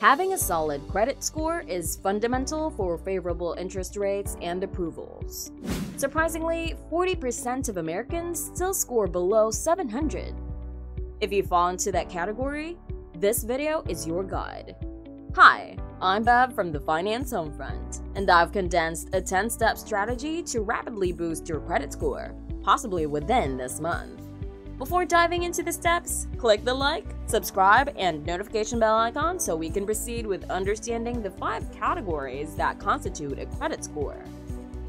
Having a solid credit score is fundamental for favorable interest rates and approvals. Surprisingly, 40% of Americans still score below 700. If you fall into that category, this video is your guide. Hi, I'm Bev from the Finance Homefront, and I've condensed a 10-step strategy to rapidly boost your credit score, possibly within this month. Before diving into the steps, click the like, subscribe, and notification bell icon so we can proceed with understanding the 5 categories that constitute a credit score.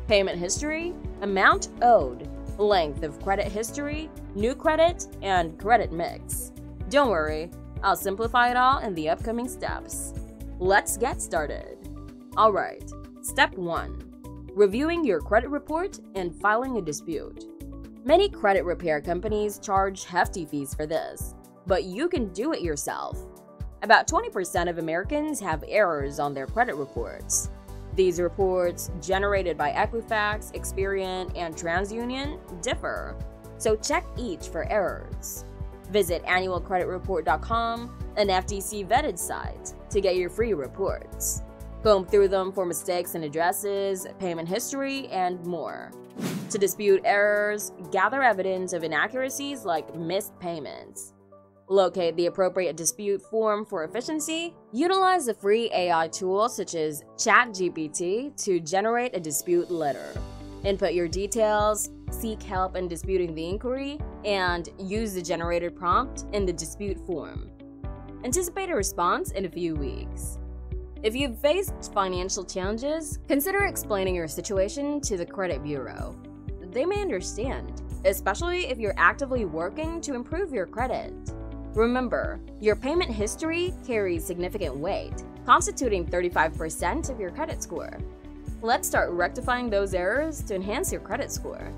Payment history, amount owed, length of credit history, new credit, and credit mix. Don't worry, I'll simplify it all in the upcoming steps. Let's get started. Alright, step 1. Reviewing your credit report and filing a dispute. Many credit repair companies charge hefty fees for this, but you can do it yourself. About 20% of Americans have errors on their credit reports. These reports, generated by Equifax, Experian, and TransUnion, differ, so check each for errors. Visit annualcreditreport.com, an FTC-vetted site, to get your free reports. Comb through them for mistakes in addresses, payment history, and more. To dispute errors, gather evidence of inaccuracies like missed payments. Locate the appropriate dispute form for efficiency. Utilize a free AI tool such as ChatGPT to generate a dispute letter. Input your details, seek help in disputing the inquiry, and use the generated prompt in the dispute form. Anticipate a response in a few weeks. If you've faced financial challenges, consider explaining your situation to the credit bureau. They may understand, especially if you're actively working to improve your credit. Remember, your payment history carries significant weight, constituting 35% of your credit score. Let's start rectifying those errors to enhance your credit score.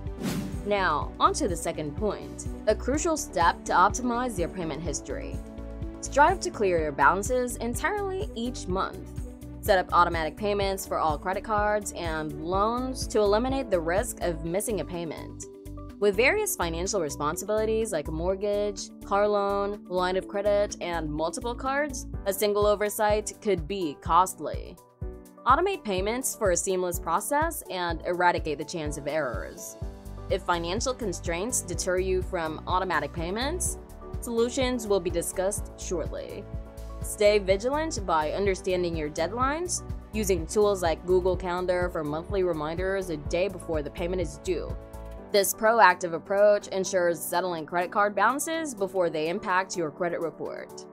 Now, on to the second point, a crucial step to optimize your payment history. Strive to clear your balances entirely each month. Set up automatic payments for all credit cards and loans to eliminate the risk of missing a payment. With various financial responsibilities like a mortgage, car loan, line of credit, and multiple cards, a single oversight could be costly. Automate payments for a seamless process and eradicate the chance of errors. If financial constraints deter you from automatic payments, solutions will be discussed shortly. Stay vigilant by understanding your deadlines, using tools like Google Calendar for monthly reminders a day before the payment is due. This proactive approach ensures settling credit card balances before they impact your credit report.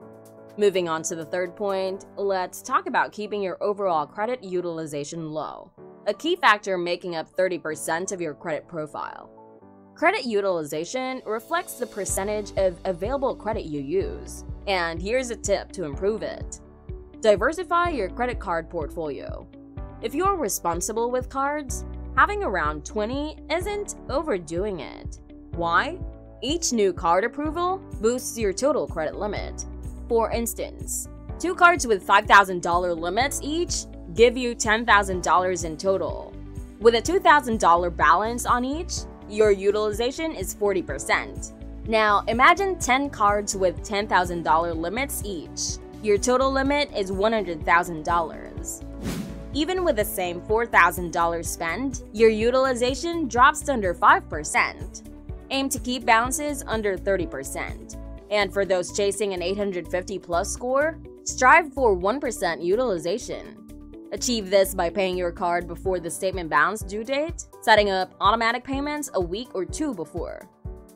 Moving on to the third point, let's talk about keeping your overall credit utilization low, a key factor making up 30% of your credit profile. Credit utilization reflects the percentage of available credit you use, and here's a tip to improve it. Diversify your credit card portfolio. If you're responsible with cards, having around 20 isn't overdoing it. Why? Each new card approval boosts your total credit limit. For instance, 2 cards with $5,000 limits each give you $10,000 in total. With a $2,000 balance on each, your utilization is 40%. Now, imagine 10 cards with $10,000 limits each. Your total limit is $100,000. Even with the same $4,000 spend, your utilization drops to under 5%. Aim to keep balances under 30%. And for those chasing an 850+ score, strive for 1% utilization. Achieve this by paying your card before the statement balance due date, setting up automatic payments a week or 2 before.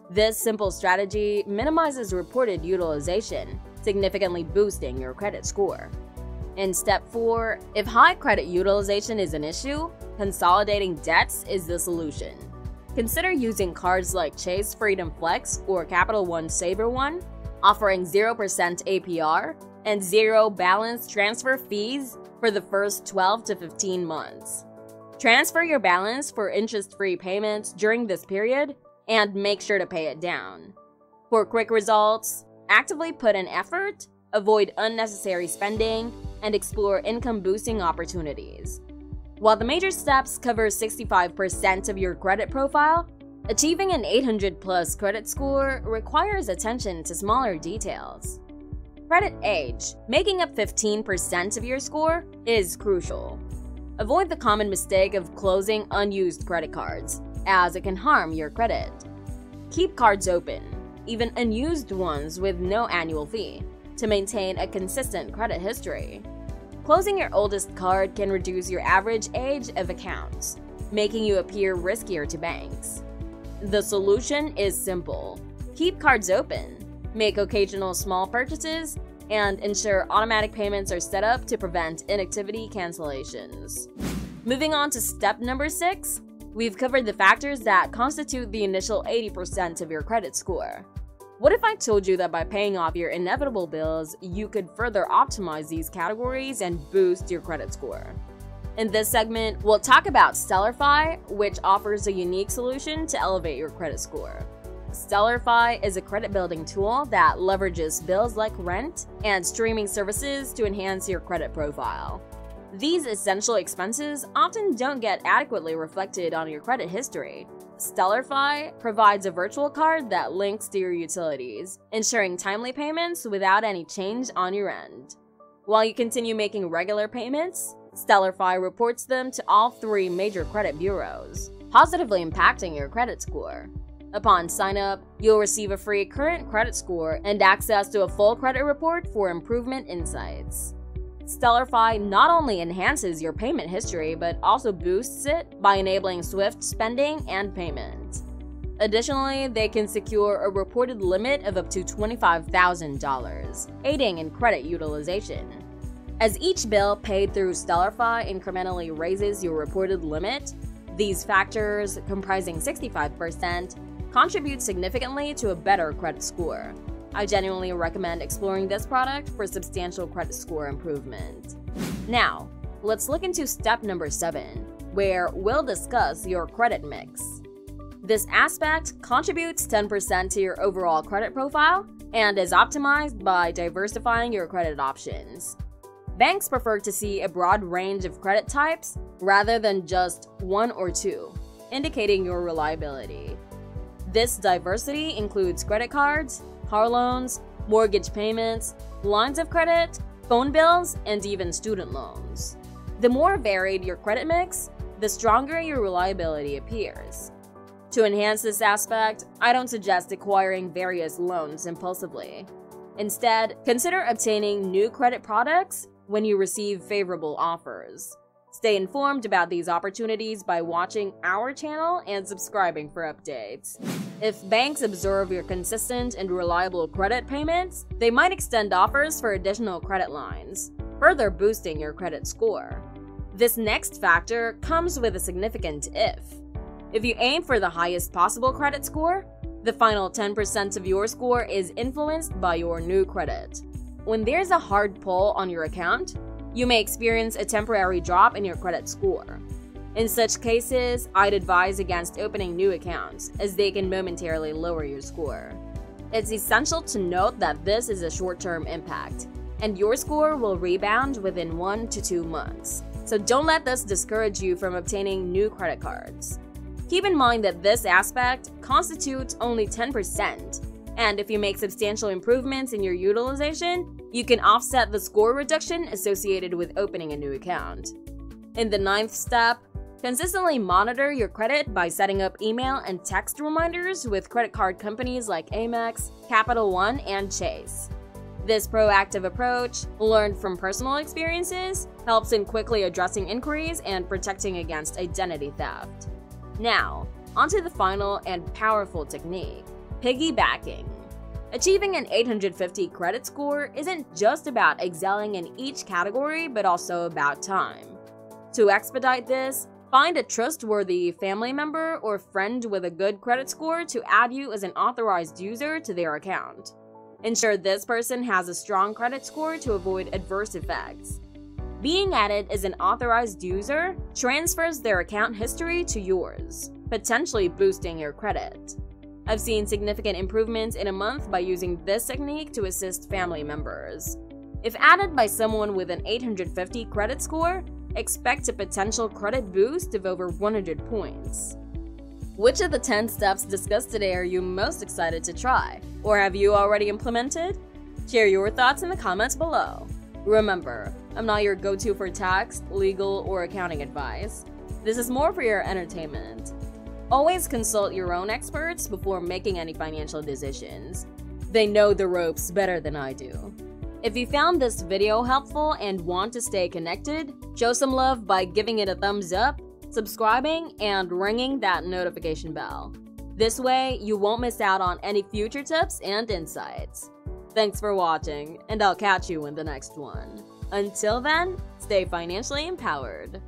This simple strategy minimizes reported utilization, significantly boosting your credit score. In step 4, if high credit utilization is an issue, consolidating debts is the solution. Consider using cards like Chase Freedom Flex or Capital One Saver One, offering 0% APR and 0 balance transfer fees for the first 12 to 15 months. Transfer your balance for interest-free payments during this period and make sure to pay it down. For quick results, actively put in effort, avoid unnecessary spending, and explore income-boosting opportunities. While the major steps cover 65% of your credit profile, achieving an 800+ credit score requires attention to smaller details. Credit age, making up 15% of your score, is crucial. Avoid the common mistake of closing unused credit cards, as it can harm your credit. Keep cards open, even unused ones with no annual fee, to maintain a consistent credit history. Closing your oldest card can reduce your average age of accounts, making you appear riskier to banks. The solution is simple. Keep cards open, make occasional small purchases, and ensure automatic payments are set up to prevent inactivity cancellations. Moving on to step number 6, we've covered the factors that constitute the initial 80% of your credit score. What if I told you that by paying off your inevitable bills, you could further optimize these categories and boost your credit score? In this segment, we'll talk about Stellarfi, which offers a unique solution to elevate your credit score. Stellarfi is a credit-building tool that leverages bills like rent and streaming services to enhance your credit profile. These essential expenses often don't get adequately reflected on your credit history. Stellarfi provides a virtual card that links to your utilities, ensuring timely payments without any change on your end. While you continue making regular payments, Stellarfi reports them to all 3 major credit bureaus, positively impacting your credit score. Upon sign-up, you'll receive a free current credit score and access to a full credit report for improvement insights. Stellarfi not only enhances your payment history, but also boosts it by enabling swift spending and payment. Additionally, they can secure a reported limit of up to $25,000, aiding in credit utilization. As each bill paid through Stellarfi incrementally raises your reported limit, these factors, comprising 65%, contribute significantly to a better credit score. I genuinely recommend exploring this product for substantial credit score improvement. Now, let's look into step number 7, where we'll discuss your credit mix. This aspect contributes 10% to your overall credit profile and is optimized by diversifying your credit options. Banks prefer to see a broad range of credit types rather than just 1 or 2, indicating your reliability. This diversity includes credit cards, car loans, mortgage payments, lines of credit, phone bills, and even student loans. The more varied your credit mix, the stronger your reliability appears. To enhance this aspect, I don't suggest acquiring various loans impulsively. Instead, consider obtaining new credit products when you receive favorable offers. Stay informed about these opportunities by watching our channel and subscribing for updates. If banks observe your consistent and reliable credit payments, they might extend offers for additional credit lines, further boosting your credit score. This next factor comes with a significant if. If you aim for the highest possible credit score, the final 10% of your score is influenced by your new credit. When there's a hard pull on your account, you may experience a temporary drop in your credit score. In such cases, I'd advise against opening new accounts, as they can momentarily lower your score. It's essential to note that this is a short-term impact, and your score will rebound within 1 to 2 months. So don't let this discourage you from obtaining new credit cards. Keep in mind that this aspect constitutes only 10%, and if you make substantial improvements in your utilization, you can offset the score reduction associated with opening a new account. In the 9th step, consistently monitor your credit by setting up email and text reminders with credit card companies like Amex, Capital One, and Chase. This proactive approach, learned from personal experiences, helps in quickly addressing inquiries and protecting against identity theft. Now, onto the final and powerful technique, piggybacking. Achieving an 850 credit score isn't just about excelling in each category, but also about time. To expedite this, find a trustworthy family member or friend with a good credit score to add you as an authorized user to their account. Ensure this person has a strong credit score to avoid adverse effects. Being added as an authorized user transfers their account history to yours, potentially boosting your credit. I've seen significant improvements in a month by using this technique to assist family members. If added by someone with an 850 credit score, expect a potential credit boost of over 100 points. Which of the 10 steps discussed today are you most excited to try? Or have you already implemented? Share your thoughts in the comments below. Remember, I'm not your go-to for tax, legal, or accounting advice. This is more for your entertainment. Always consult your own experts before making any financial decisions. They know the ropes better than I do. If you found this video helpful and want to stay connected, show some love by giving it a thumbs up, subscribing, and ringing that notification bell. This way, you won't miss out on any future tips and insights. Thanks for watching, and I'll catch you in the next one. Until then, stay financially empowered.